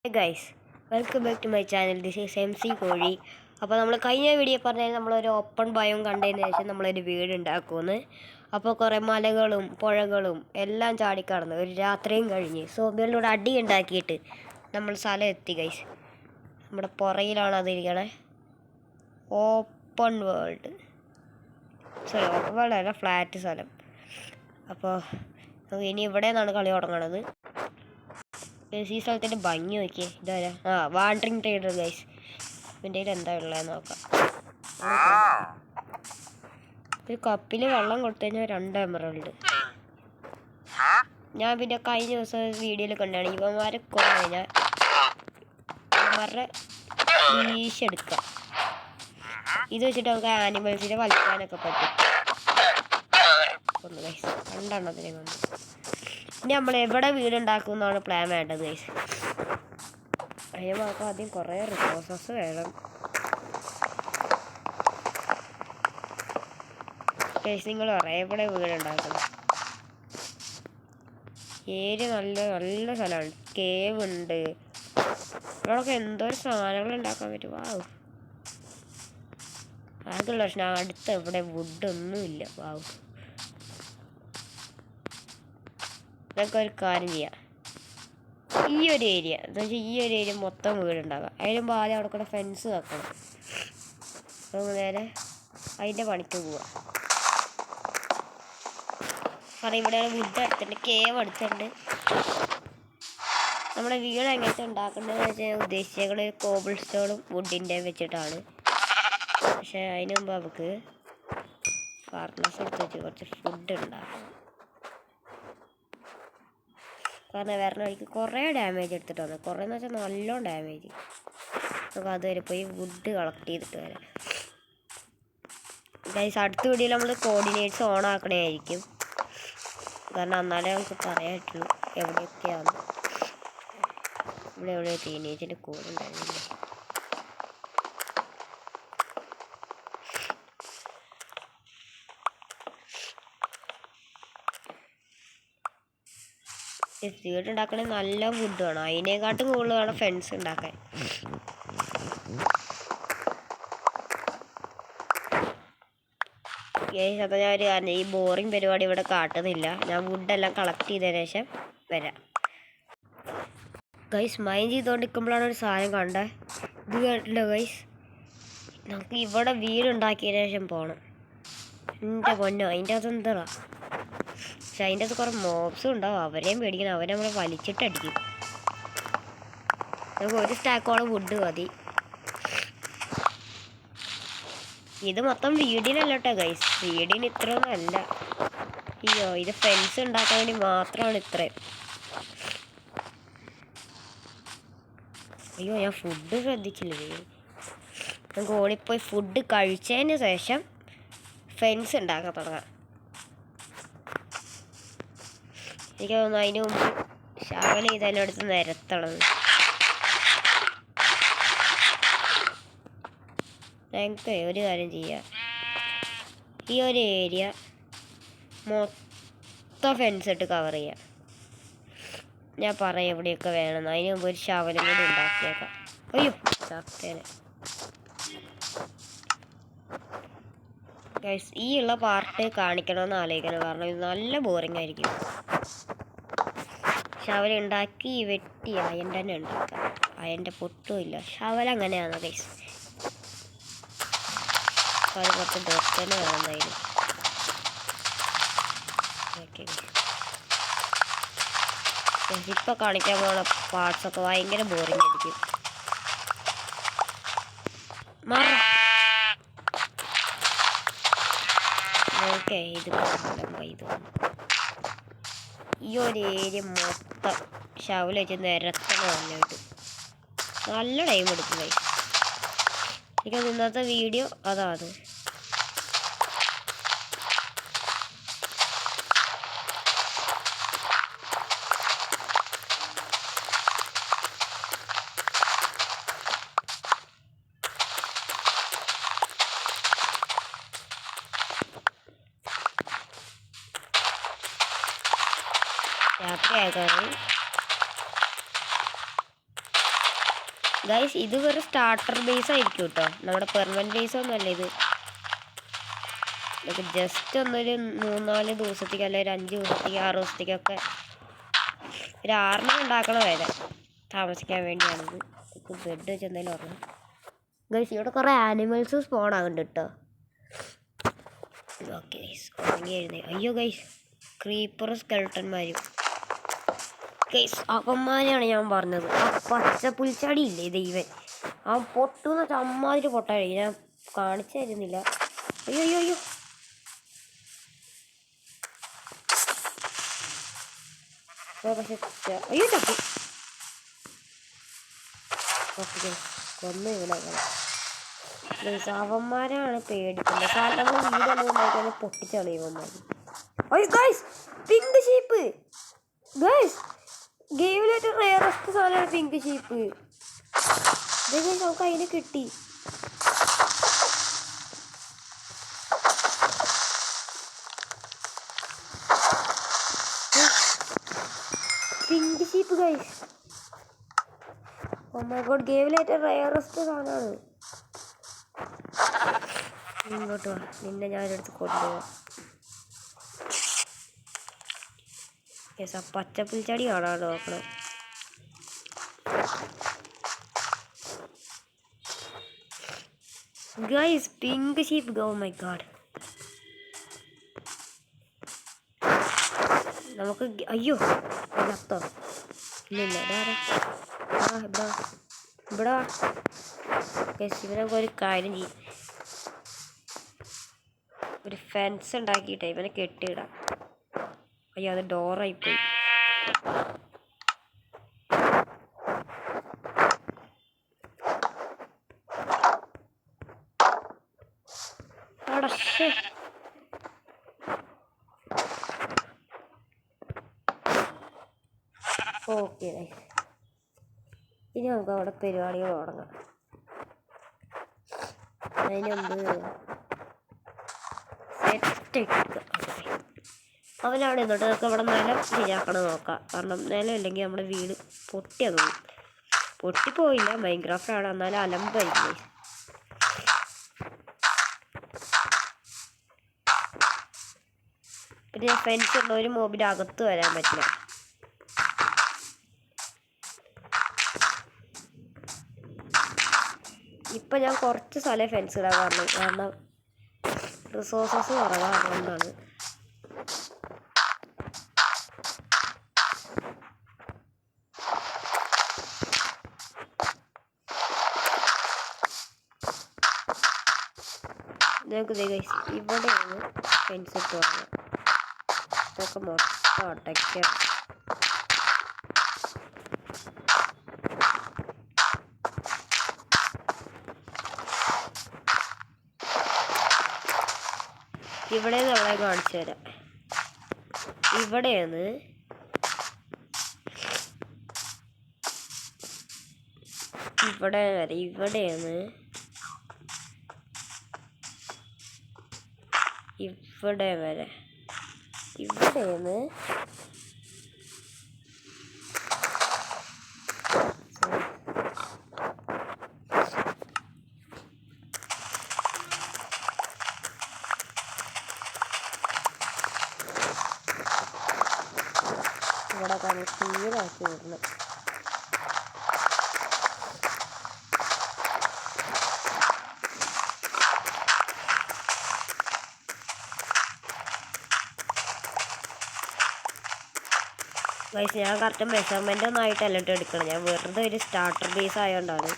Hey guys, welcome back to my channel. This is MC കോഴി. അപ്പോൾ നമ്മൾ കഴിഞ്ഞ വീഡിയോ പറഞ്ഞാൽ നമ്മളൊരു ഓപ്പൺ ബയോം കണ്ടതിന് ശേഷം നമ്മളൊരു വീട് ഉണ്ടാക്കുമെന്ന്. അപ്പോൾ കുറേ മലകളും പുഴകളും എല്ലാം ചാടിക്കടന്ന് ഒരു രാത്രിയും കഴിഞ്ഞ് സോംബികളിലൂടെ അടി ഉണ്ടാക്കിയിട്ട് നമ്മൾ സ്ഥലം എത്തി ഗൈസ്. നമ്മുടെ പുറയിലാണ് അതിരിക്കണേ. ഓപ്പൺ വേൾഡ് അല്ല, ഫ്ലാറ്റ് സ്ഥലം. അപ്പോൾ ഇനി ഇവിടെ നിന്നാണ് കളി തുടങ്ങണത്. ഈ സ്ഥലത്തിൻ്റെ ഭംഗി നോക്കിയേ. ഇതാരാ? Wandering trader guys. ഇതിൻ്റെ കയ്യിൽ എന്താ ഉള്ളതെന്ന് നോക്കാം. ഒരു കപ്പിൽ വെള്ളം കൊടുത്തു കഴിഞ്ഞാൽ 2 എമറൽഡ്. ഞാൻ പിന്നെ കഴിഞ്ഞ ദിവസം വീഡിയോയിൽ കണ്ടാണ് ഇവന്മാരെ കൊണ്ടു കഴിഞ്ഞാൽ ഇവന്മാരുടെ വീശെടുക്കാം. ഇത് വെച്ചിട്ട് നമുക്ക് ആനിമൽസിനെ വലിക്കാനൊക്കെ പറ്റും. ഒന്ന് ഗൈസ് 2 എണ്ണത്തിനെ കൊണ്ട്. ഇനി നമ്മൾ എവിടെ വീടുണ്ടാക്കും എന്നാണ് പ്ലാൻ വേണ്ടത് ഗൈസ്. അതിന് മാത്രം ആദ്യം കുറേ റിസോഴ്സസ് വേണം ഗൈസ്. നിങ്ങൾ പറയാം എവിടെ വീടുണ്ടാക്കണം. ഏരിയ നല്ല നല്ല സ്ഥലമാണ്. കേവ് ഉണ്ട്. ഇവിടെയൊക്കെ എന്തോരം സാധനങ്ങൾ ഉണ്ടാക്കാൻ പറ്റും. വാവ്. ആകെയുള്ള പ്രശ്നം അടുത്ത ഇവിടെ വുഡൊന്നുമില്ല. വാവ്. ഇതൊക്കെ ഒരു കാര്യം ചെയ്യാം. ഈ ഒരു ഏരിയ എന്താ വെച്ചാൽ ഈ ഒരു ഏരിയ മൊത്തം വീടുണ്ടാകാം. അതിന് ആദ്യം അവിടെ കൂടെ ഫെൻസ് വെക്കണം. നമുക്ക് നേരെ അതിൻ്റെ പണിക്ക് പോവാം. കാരണം ഇവിടെ വുഡ് എടുത്തിട്ടുണ്ട്, കേവ് എടുത്തിട്ടുണ്ട്. നമ്മുടെ വീട് എങ്ങനത്തെ ഉണ്ടാക്കേണ്ടതെന്ന് വെച്ചാൽ ഉദ്ദേശിച്ചേക്കുന്നത് കോബിൾ സ്റ്റോണും വുഡിൻ്റെ വെച്ചിട്ടാണ്. പക്ഷേ അതിന് മുമ്പ് നമുക്ക് ഫർണസ് എടുത്ത് വെച്ച് കുറച്ച് ഫുഡ് ഉണ്ടാക്കണം. കാരണം വേറെ വഴിക്ക് കുറേ ഡാമേജ് എടുത്തിട്ട് വന്നു. കുറേ എന്ന് വെച്ചാൽ നല്ലോണം ഡാമേജ്. നമുക്ക് അതുവരെ പോയി വുഡ് കളക്ട് ചെയ്തിട്ട് വരാം ഗൈസ്. അടുത്ത വീഡിയോയിൽ നമ്മൾ കോർഡിനേറ്റ്സ് ഓൺ ആക്കണമായിരിക്കും. കാരണം എന്നാലേ നമുക്ക് പറയാറ്റുള്ളൂ എവിടെയൊക്കെയാണ്. ഇവിടെ ടീനേജിൻ്റെ കോഡ് ഉണ്ടായിരുന്നില്ല. വീടുണ്ടാക്കണമെങ്കിൽ നല്ല വുഡ് വേണം. അതിനെക്കാട്ടും കൂടുതൽ വേണം ഫെൻസ് ഉണ്ടാക്കാൻ. അപ്പോൾ ഞാൻ ഒരു കാരണം ഈ ബോറിങ് പരിപാടി ഇവിടെ കാട്ടുന്നില്ല. ഞാൻ വുഡെല്ലാം കളക്ട് ചെയ്തതിന് ശേഷം വരാം ഗൈസ്. മൈൻഡ് ചെയ്തുകൊണ്ടിരിക്കുമ്പോഴാണ് ഒരു സാധനം കണ്ടത്. ഇത് കേട്ടില്ല ഗൈസ്. നമുക്ക് ഇവിടെ വീടുണ്ടാക്കിയതിന് ശേഷം പോകണം. എൻ്റെ പൊന്നോ, അതിൻ്റെ അകത്ത് എന്താ. പക്ഷെ അതിൻ്റെ അകത്ത് കുറേ മോബ്സും ഉണ്ടാവും. അവരെയും പേടിക്കണം. അവരെ നമ്മളെ വലിച്ചിട്ടടിക്കും. നമുക്ക് ഒരു സ്റ്റാക്കോളം വുഡ് മതി. ഇത് മൊത്തം വീടിനല്ല കേട്ടോ ഗൈസ്. വീടിന് ഇത്രയൊന്നും അല്ല. അയ്യോ, ഇത് ഫെൻസ് ഉണ്ടാക്കാൻ വേണ്ടി മാത്രമാണ് ഇത്രയും. അയ്യോ, ഞാൻ ഫുഡ് ശ്രദ്ധിച്ചില്ലേ. നമുക്ക് ഓടിപ്പോയി ഫുഡ് കഴിച്ചതിന് ശേഷം ഫെൻസ് ഉണ്ടാക്കാൻ തുടങ്ങാം. എനിക്ക് തോന്നുന്നു അതിന് മുമ്പ് ശകല ഇതെല്ലാം എടുത്ത് നിരത്തണം. ഞങ്ങൾക്ക് ഒരു കാര്യം ചെയ്യാം. ഈ ഒരു ഏരിയ മൊത്തം ഫെൻസ് ഇട്ട് കവർ ചെയ്യാം. ഞാൻ പറയാം എവിടെയൊക്കെ വേണമെന്ന്. അതിന് മുമ്പ് ഒരു ശവലം കൂടി ഉണ്ടാക്കിയേക്കാം. അയ്യോ ചത്തേനെ ഗൈസ്. ഈ ഉള്ള പാർട്ട് കാണിക്കണമെന്ന് ആലോചിക്കണം. കാരണം ഇത് നല്ല ബോറിംഗ് ആയിരിക്കും. ശവല ഉണ്ടാക്കി വെട്ടി അയൻ്റെ തന്നെ ഉണ്ടാക്കാം. അയൻ്റെ പൊട്ടുമില്ല. ശവല അങ്ങനെയാണ് ഗൈസ്. അത് കുറച്ച് ഡോക്ടറിന് വേണം എന്തായാലും. ഓക്കെ, ഇപ്പോൾ കാണിക്കാൻ പോകുന്ന പാർട്സൊക്കെ ഭയങ്കര ബോറിംഗ് ആയിരിക്കും. ഓക്കെ, ഇത് ഈ ഒരു ഏരിയ മൊത്തം ശവല വെച്ച് നിരത്തണം. നന്നായിട്ട് നല്ല ടൈം എടുക്കും ഗൈസ്. എനിക്ക് ഇന്നത്തെ വീഡിയോ അതാണ്. രാത്രി ആകാറ് ഗൈസ് ഇത് വെറും സ്റ്റാർട്ടർ ബേസ് ആയിരിക്കും കേട്ടോ, നമ്മുടെ പെർമനൻറ്റ് ബേസ് ഒന്നും അല്ല ഇത്. നമുക്ക് ജസ്റ്റ് ഒന്നൊരു 3-4 ദിവസത്തേക്ക് അല്ലെങ്കിൽ 5 ദിവസത്തേക്ക് 6 ദിവസത്തേക്കൊക്കെ ഒരു 6 ഉണ്ടാക്കണം വരെ താമസിക്കാൻ വേണ്ടിയാണിത്. ബെഡ് വെച്ച് എന്തായാലും ഓർമ്മ. ഗൈസ് ഇവിടെ കുറേ ആനിമൽസ് സ്പോൺ ആകുന്നുണ്ട് കേട്ടോ. ഓക്കെ ഗൈസ് ഉറങ്ങി എഴുന്നേ. അയ്യോ ഗൈസ് ക്രീപ്പർ സ്കെൽട്ടന്മാരും. ഗൈസ് അവന്മാരെയാണ് ഞാൻ പറഞ്ഞത്. ആ പച്ച പുൽച്ചാടി ഇല്ലേ ദൈവൻ, ആ പൊട്ടുന്ന ചമ്മാതിരി പൊട്ടാഴി ഞാൻ കാണിച്ചു തരുന്നില്ല. അയ്യോ അയ്യോ അയ്യോ പക്ഷെ അയ്യോ ചപ്പി. ഓക്കെ കൊന്നു ഇവിടെ. അവന്മാരാണ് പേടിക്കുന്നത്. കാരണം വീടൊന്നും ഉണ്ടാക്കിയാൽ പൊട്ടിച്ചളിയവന്മാർ. അയ്യോ ഗൈസ് പിങ്ക് ഷീപ്പ്. ഗൈസ് ഗെയിമിലായിട്ട് റെയറസ്റ്റ് സാധനമാണ് പിങ്ക് ഷീപ്പ്. നമുക്ക് അതിനെ കിട്ടി. Pink sheep guys. Oh my god ഗെയിമിലായിട്ട് റെയറസ്റ്റ് സാധനമാണ്. ഇങ്ങോട്ട് വാ, നിന്നെ ഞാനെടുത്ത് കൊണ്ടുപോവാം. യെസ് ആ പച്ചപ്പുൽച്ചാടി കാണാൻ നോക്കണം. Guys pink sheep. Oh my God നമുക്ക് അയ്യോ നത്തോ ഇല്ല ഇവിടെ ഇവനൊക്കെ ഒരു കാര്യം ചെയ്യും, ഒരു ഫെൻസ് ഉണ്ടാക്കിയിട്ടേ ഇവനെ കെട്ടിയിടാം. അയ്യോ അത് ഡോറായിപ്പോയി. ഓക്കെ ഇനി നമുക്ക് അവിടെ പരിപാടികൾ തുടങ്ങാം. അതിനുമുമ്പ് സെറ്റ് അവനവിടെ നിന്നിട്ട് നമുക്ക് അവിടെ നിലം ശരിയാക്കണം നോക്കാം. കാരണം നിലം ഇല്ലെങ്കിൽ നമ്മുടെ വീട് പൊട്ടിയാകും. പൊട്ടിപ്പോയില്ല, മൈൻക്രാഫ്റ്റ് ആണ്, എന്നാലും അലമ്പായിരിക്കും. പിന്നെ ഫെൻസ് ഉള്ള ഒരു മോബിൻ്റെ അകത്ത് വരാൻ പറ്റില്ല. ഇപ്പം ഞാൻ കുറച്ച് സ്ഥലം ഫെൻസ് ഇടാൻ കാരണം റിസോഴ്സസ് കുറവാണ്, അതുകൊണ്ടാണ്. ഞങ്ങൾക്ക് ഇവിടെയാണ് ഫെൻസ് ഇട്ട് പറഞ്ഞത്. ഇതൊക്കെ മൊത്തം അടയ്ക്കാം. ഇവിടെ നമ്മളെ കാണിച്ചു തരാം. ഇവിടെയാണ് ഇവിടെ വരെ, ഇവിടെയാണ് ഇവിടെ വരെ, ഇവിടെയാണ് ഇവിടെ ക്ലിയറാക്കി വിടണം. ഗൈസ് ഞാൻ കറക്റ്റ് മെഷർമെൻ്റ് ഒന്നും ആയിട്ടല്ല ഇട്ട് എടുക്കണം, ഞാൻ വെറുതെ ഒരു സ്റ്റാർട്ടർ ബേസ് ആയതുകൊണ്ടാണ്.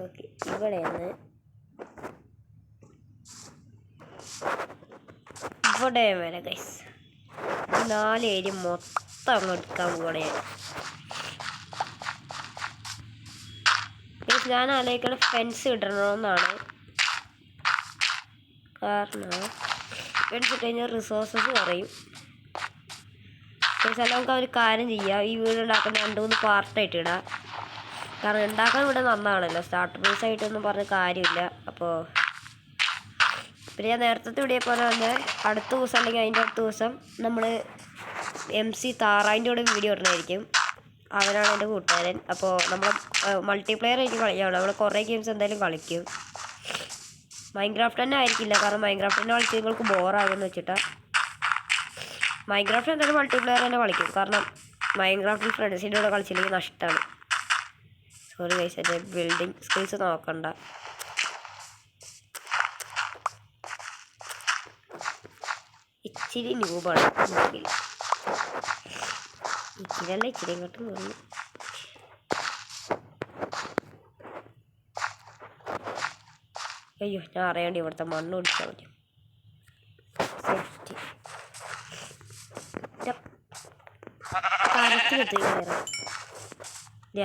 ഓക്കെ ഇവിടെയാണ്, ഇവിടെ വരെ ഗൈസ് 4 ഏരിയ മൊത്തം അങ്ങ് എടുക്കാൻ പോകണേ. ഞാൻ ആലോചിക്കണ ഫെൻസ് ഇടണമെന്നാണ്. കാരണം ഫെൻസ് ഇട്ട് കഴിഞ്ഞാൽ റിസോഴ്സസ് കുറയും. നമുക്ക് ഒരു കാര്യം ചെയ്യാം, ഈ വീട് ഉണ്ടാക്കുന്ന 2-3 പാർട്ടായിട്ട് ഇടാം. കാരണം ഉണ്ടാക്കാൻ ഇവിടെ നന്നാണല്ലോ, സ്റ്റാർട്ടർ ബേസ് ആയിട്ടൊന്നും പറഞ്ഞ കാര്യമില്ല. അപ്പോൾ പിന്നെ ഞാൻ നേരത്തെ ഇവിടെ പോലെ തന്നെ അടുത്ത ദിവസം അല്ലെങ്കിൽ അതിൻ്റെ അടുത്ത ദിവസം നമ്മൾ MC താറാവിൻ്റെ കൂടെ വീഡിയോ ഇടണമായിരിക്കും. അവനാണ് എൻ്റെ കൂട്ടുകാരൻ. അപ്പോൾ നമ്മൾ മൾട്ടിപ്ലെയർ ആയിട്ട് കളിയാണ്. നമ്മൾ കുറേ ഗെയിംസ് എന്തായാലും കളിക്കും. മൈൻക്രാഫ്റ്റ് തന്നെ ആയിരിക്കില്ല, കാരണം മൈൻക്രാഫ്റ്റ് തന്നെ കളിച്ച് നിങ്ങൾക്ക് ബോറാകുമെന്ന് വെച്ചിട്ടാണ്. മൈൻക്രാഫ്റ്റ് എന്തായാലും മൾട്ടിപ്ലെയർ തന്നെ കളിക്കും, കാരണം മൈൻക്രാഫ്റ്റിൽ ഫ്രണ്ട്സിൻ്റെ കൂടെ കളിച്ചില്ലെങ്കിൽ നഷ്ടമാണ്. സോറി ഗൈസ്, എൻ്റെ ബിൽഡിംഗ് സ്കിൽസ് നോക്കണ്ട. ഇച്ചിരി ന്യൂബാണ്, ഇച്ചിരിയല്ല ഇച്ചിരി ഇങ്ങോട്ടും തോന്നുന്നു. അയ്യോ, ഞാൻ അറിയാണ്ട് ഇവിടുത്തെ മണ്ണ് പിടിച്ചാൽ മതി. സേഫ്റ്റി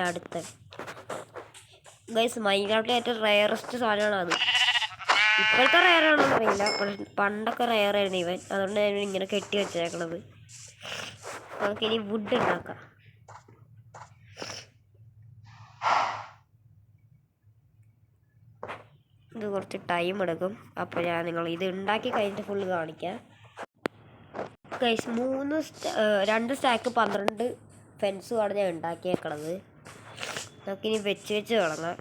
അടുത്ത ഗൈസ്, മൈൻക്രാഫ്റ്റിലെ ഏറ്റവും റയറസ്റ്റ് സാധനമാണ് അത്. ഇപ്പോഴത്തെ റയറാണോന്ന് അറിയില്ല, പണ്ടൊക്കെ റയറായിരുന്നു ഇവൻ. അതുകൊണ്ട് ഞാൻ ഇങ്ങനെ കെട്ടി വെച്ചേക്കണത്. നമുക്കിനി വുഡ് ഉണ്ടാക്കാം. ഇത് കുറച്ച് ടൈം എടുക്കും, അപ്പോൾ ഞാൻ നിങ്ങൾ ഇത് ഉണ്ടാക്കി കഴിഞ്ഞിട്ട് ഫുള്ള് കാണിക്കാം. ഗൈസ് 2 സ്റ്റാക്ക് 12 ഫെൻസുമാണ് ഞാൻ ഉണ്ടാക്കിയേക്കണത്. നമുക്കിനി വെച്ച് തുടങ്ങാം.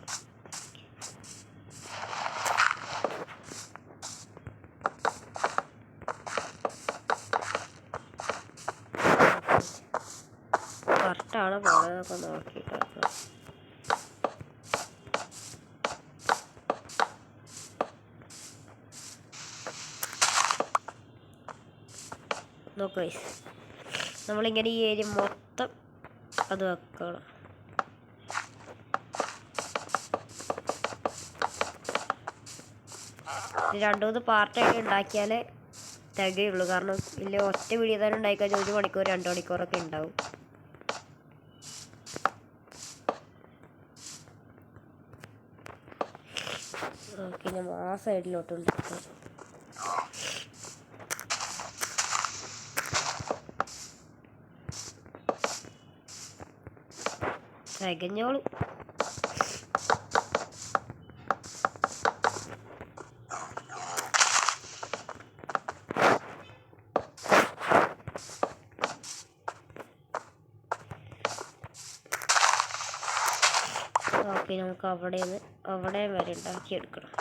കറക്റ്റാണ് പോയതൊക്കെ നോക്കിയിട്ട് നോക്ക് ഗൈസ്, നമ്മളിങ്ങനെ ഈ ഏരിയ മൊത്തം അത് വെക്കണം. ഇത് 2-3 പാർട്ടായിട്ട് ഉണ്ടാക്കിയാലേ തികയുള്ളൂ, കാരണം ഇല്ല ഒറ്റ വീഡിയോ തന്നെ ഉണ്ടായിക്കഴിഞ്ഞാൽ 1 മണിക്കൂർ 2 മണിക്കൂറൊക്കെ ഉണ്ടാവും. ഓക്കെ, നമ്മൾ ആ സൈഡിലോട്ട് ഉണ്ടാക്കാം. തികഞ്ഞോളൂ. ഓക്കെ, നമുക്ക് അവിടെ വരെ ഉണ്ടാക്കിയെടുക്കണം.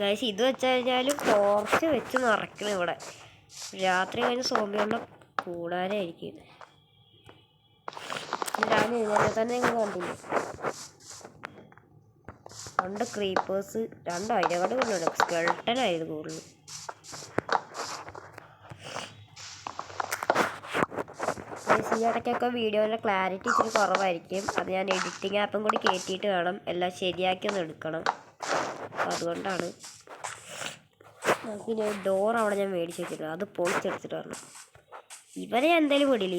ഗൈസ്, ഇത് വെച്ച് കഴിഞ്ഞാൽ ടോർച്ച് വെച്ച് നിറയ്ക്കണം ഇവിടെ. രാത്രി കഴിഞ്ഞ് സോംബികളുടെ കൂടാനായിരിക്കും. ഞാൻ ഇതിനെ തന്നെ നിങ്ങൾ കണ്ടില്ലേ, 2 ക്രീപ്പേഴ്സ്, 2 അതിനെക്കാട്ട് കൂടുതലുണ്ട്. സ്കെൽട്ടനായിരുന്നു കൂടുതൽ. ഈ ഇടയ്ക്കൊക്കെ വീഡിയോയുടെ ക്ലാരിറ്റി ഇച്ചിരി കുറവായിരിക്കും. അത് ഞാൻ എഡിറ്റിംഗ് ആപ്പും കൂടി കയറ്റിയിട്ട് വേണം എല്ലാം ശരിയാക്കി ഒന്ന് എടുക്കണം. അതുകൊണ്ടാണ്. നമുക്കിനി ഒരു ഡോർ അവിടെ ഞാൻ മേടിച്ച് വെച്ചിട്ടുണ്ട്, അത് പൊളിച്ചെടുത്തിട്ട് വരണം. ഇവനെ ഞാൻ എന്തായാലും വിടില്ല,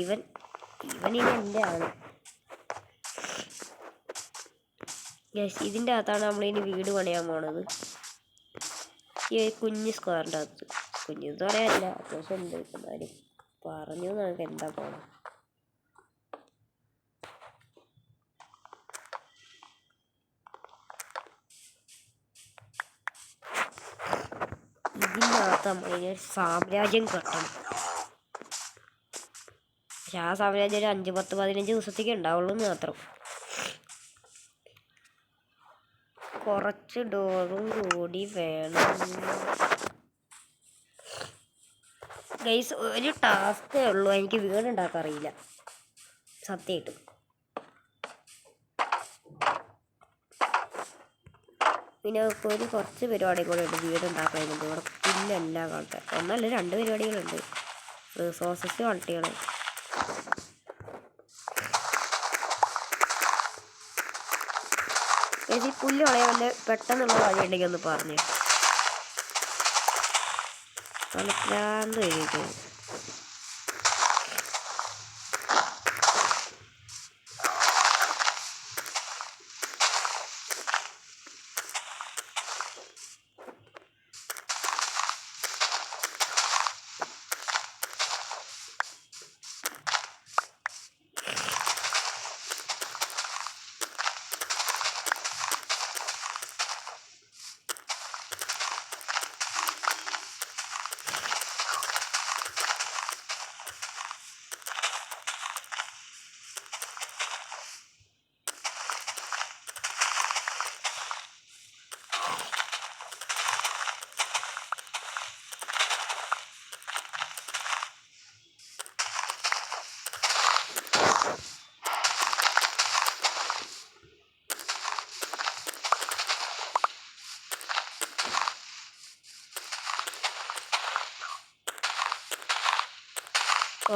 ഇവനിനി എൻ്റെ ആണ്. യെസ്, ഇതിൻ്റെ അകത്താണ് നമ്മളിനി വീട് പണിയാൻ പോണത്. ഈ കുഞ്ഞ് സ്ക്വയറിൻ്റെ അകത്ത്. കുഞ്ഞെന്ന് പറയാനില്ല, അത്യാവശ്യം ഉണ്ട്. എന്നാലും പറഞ്ഞു നമുക്ക് എന്താ പോണം. ഇതിൻ്റെ അകത്ത് നമ്മളിനി ഒരു സാമ്രാജ്യം കെട്ടണം. പക്ഷെ ആ സാമ്രാജ്യം ഒരു 5, 10, 15 ദിവസത്തേക്ക് ഉണ്ടാവുള്ളൂ എന്ന് മാത്രം. കുറച്ച് ഡോറും കൂടി വേണം ഗൈസ്. ഒരു ടാസ്കേ ഉള്ളൂ, എനിക്ക് വീടുണ്ടാക്കാൻ അറിയില്ല സത്യമായിട്ടും. പിന്നെ ഒരു കുറച്ച് പരിപാടി കൂടെ ഉണ്ട് വീടുണ്ടാക്കാനുണ്ട്. ഇവിടെ പുല്ലെല്ലാം കളട്ടെ. 1 അല്ല 2 പരിപാടികളുണ്ട്. റിസോഴ്സസ് കളക്ട് ചെയ്യണം. ഈ പുല്ല് കളയാൻ വല്ല പെട്ടെന്നുള്ള വഴി ഉണ്ടെങ്കിൽ ഒന്ന് പറഞ്ഞു. കളിക്കാണ്ട് കഴിക്കും.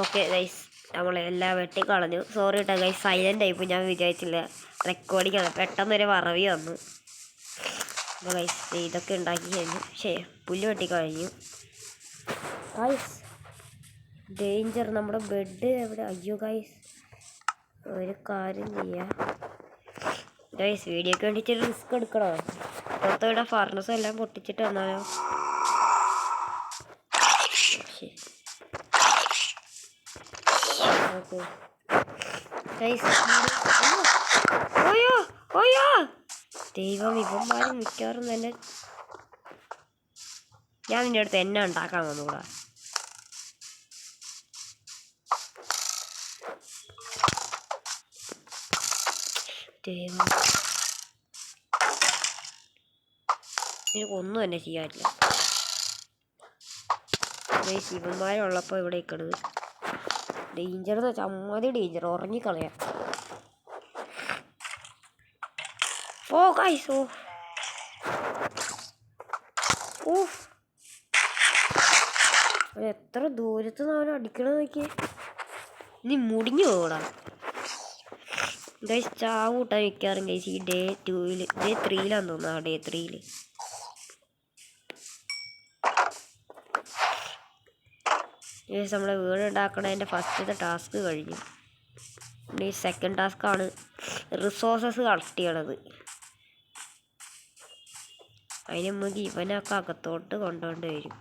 ഓക്കെ ഗൈസ്, നമ്മളെല്ലാം വെട്ടിക്കളഞ്ഞു. സോറി കേട്ടോ ഗൈസ്, സൈലൻ്റ് ആയിപ്പോൾ. ഞാൻ വിചാരിച്ചില്ല റെക്കോർഡിങ് ആണ്, പെട്ടെന്നൊരു മറവി വന്നു. അപ്പോൾ ഗൈസ് ഇതൊക്കെ ഉണ്ടാക്കി കഴിഞ്ഞു. പുല്ല് വെട്ടിക്കഴിഞ്ഞു ഗൈസ്. ഡേഞ്ചർ, നമ്മുടെ ബെഡ് എവിടെ? അയ്യോ ഗൈസ്, ഒരു കാര്യം ചെയ്യാം ഗൈസ്, വീഡിയോക്ക് വേണ്ടിയിട്ട് റിസ്ക് എടുക്കണോ? പുറത്തോടെ ഫർണസും എല്ലാം പൊട്ടിച്ചിട്ട് വന്നാലോ? ഓക്കെ ഗൈസ്, ഓയോ ഓയോ ദൈവം, ഇവന്മാരും മിക്കവാറും തന്നെ. ഞാൻ നിൻ്റെ അടുത്ത് എന്നെ ഉണ്ടാക്കാൻ വന്നുകൂടാ. ദൈവം, എനിക്കൊന്നും തന്നെ ചെയ്യാനില്ല. ശിവന്മാരുള്ളപ്പോൾ ഇവിടെ നിൽക്കണത് ഡേഞ്ചർ എന്ന് വെച്ചാൽ അമ്മാതി ഡേഞ്ചർ, ഉറങ്ങിക്കളയാം. ഓ ഗൈസ്, എത്ര ദൂരത്ത് നിന്ന് അവൻ അടിക്കണത് നോക്കിയേ. നീ മുടിഞ്ഞു പോകടാ ഗൈസ്. ചാവ് കൂട്ടാൻ മിക്കാറും ഗൈസ് ഈ ഡേ 2-ൽ, ഡേ 3-ലാന്ന് തോന്നുന്നു. ഡേ 3-ൽ ഗൈസ് നമ്മളെ വീട് ഉണ്ടാക്കണതിൻ്റെ ഫസ്റ്റത്തെ ടാസ്ക് കഴിഞ്ഞു. ഈ സെക്കൻഡ് ടാസ്ക്കാണ് റിസോഴ്സസ് കളക്ട് ചെയ്യണത്. അതിന് നമുക്ക് ഇവനൊക്കെ അകത്തോട്ട് കൊണ്ടുപോകേണ്ടി വരും.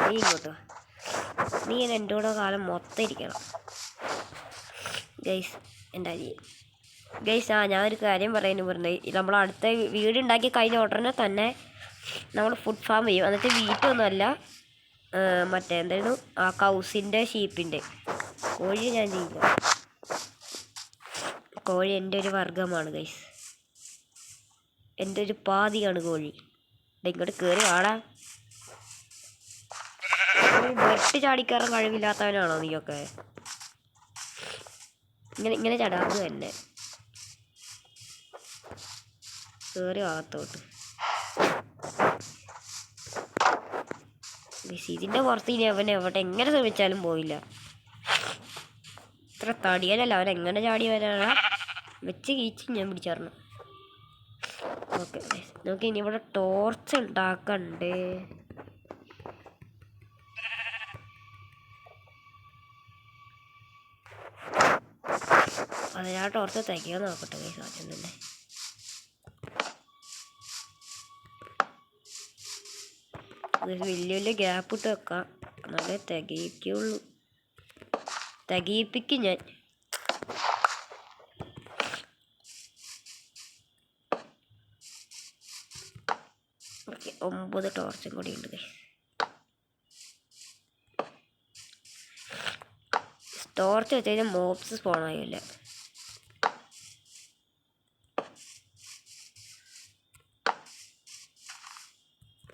നീ ഇങ്ങോട്ട്, നീ എൻ്റെ കൂടെ കാലം മൊത്തം ഇരിക്കണം ഗൈസ്. എൻ്റെ അരി ഗൈസ്, ഞാനൊരു കാര്യം പറഞ്ഞു. നമ്മൾ അടുത്ത വീടുണ്ടാക്കി കഴിഞ്ഞ ഉടനെ തന്നെ നമ്മൾ ഫുഡ് ഫാം ചെയ്യും. എന്നിട്ട് വീട്ടൊന്നുമല്ല, മറ്റേ എന്തായിരുന്നു ആ കൗസിൻ്റെ, ഷീപ്പിൻ്റെ. കോഴി ഞാൻ ചെയ്യില്ല. കോഴി എൻ്റെ ഒരു വർഗമാണ് ഗൈസ്, എൻ്റെ ഒരു പാതിയാണ് കോഴി. ഇങ്ങോട്ട് കയറി വാടാ. വെട്ടി ചാടിക്കയറാൻ കഴിവില്ലാത്തവനാണോ നീയൊക്കെ? ഇങ്ങനെ ചടാത് തന്നെ കയറി ഭാഗത്തോട്ട്. ഇതിൻ്റെ പുറത്ത് ഇനി അവൻ എവിടെ എങ്ങനെ ശ്രമിച്ചാലും പോയില്ല. ഇത്ര തടിയനല്ല, അവൻ എങ്ങനെ ചാടി വരാനാ? വെച്ച് കീച്ച് ഞാൻ പിടിച്ചറിഞ്ഞു. ഓക്കെ നമുക്ക് ഇനി ഇവിടെ ടോർച്ച് ഉണ്ടാക്കണ്ടേ? അതിനാ ടോർച്ച് തയ്ക്കാൻ നോക്കട്ടെ കൈ സാധ്യം തന്നെ. വലിയ വലിയ ഗ്യാപ്പ് ഇട്ട് വെക്കാം, എന്നാലേ തികയ്ക്കുള്ളൂ. തികയിപ്പിക്കും ഞാൻ. ഓക്കെ, 9 ടോർച്ചും കൂടി ഉണ്ട്. ടോർച്ച് വെച്ച് കഴിഞ്ഞാൽ മോബ്സ് സ്പോണായില്ല.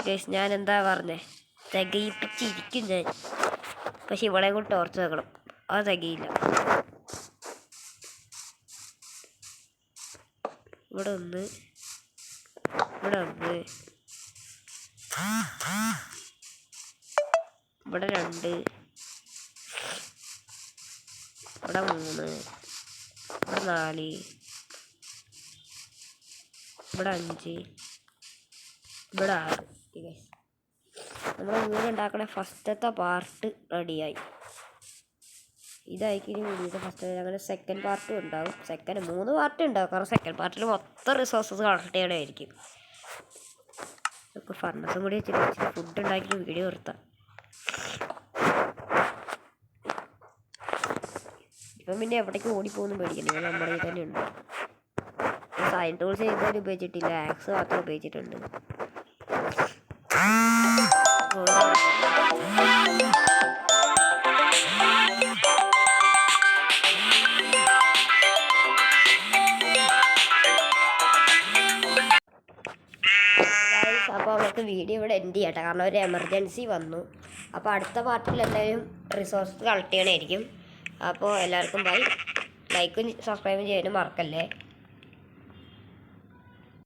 ഗൈസ് ഞാൻ എന്താ പറഞ്ഞേ, തികയിപ്പിച്ചിരിക്കും ഞാൻ. പക്ഷെ ഇവിടെ കൂടി ടോർച്ച് വെക്കണം, അത് തികയില്ല. ഇവിടെ ഒന്ന്, ഇവിടെ ഒന്ന്, ഇവിടെ 2, ഇവിടെ 3, ഇവിടെ 4, ഇവിടെ 5, ഇവിടെ 6. നമ്മുടെ വീടുണ്ടാക്കണ ഫസ്റ്റത്തെ പാർട്ട് റെഡിയായി. ഇതായിരിക്കും വീഡിയോയുടെ ഫസ്റ്റ്. അങ്ങനെ സെക്കൻഡ് പാർട്ടും ഉണ്ടാവും. 3 പാർട്ട് ഉണ്ടാവും, കാരണം സെക്കൻഡ് പാർട്ടിൽ മൊത്തം റിസോഴ്സസ് കളക്ട് ചെയ്യണമായിരിക്കും. നമുക്ക് ഫർണസും കൂടി വെച്ചിട്ട് ഫുഡ് ഉണ്ടാക്കിയിട്ട് വീഡിയോ നിർത്താം. ഇപ്പം പിന്നെ എവിടേക്ക് ഓടിപ്പോകുന്നു പേടിക്കണ്ട, നമ്മുടെ കയ്യിൽ തന്നെ ഉണ്ട്. സൈൻ ടൂൾസ് ചെയ്താലും ഉപയോഗിച്ചിട്ടില്ല, ആക്സ് മാത്രം ഉപയോഗിച്ചിട്ടുണ്ട്. അപ്പോൾ നമുക്ക് വീഡിയോ ഇവിടെ എൻഡ് ചെയ്യട്ടെ, കാരണം ഒരു എമർജൻസി വന്നു. അപ്പോൾ അടുത്ത പാർട്ടിൽ എന്തായാലും റിസോഴ്സ് കളക്ട് ചെയ്യണമായിരിക്കും. അപ്പോൾ എല്ലാവർക്കും ബൈ. ലൈക്കും സബ്സ്ക്രൈബും ചെയ്യാനും മറക്കല്ലേ.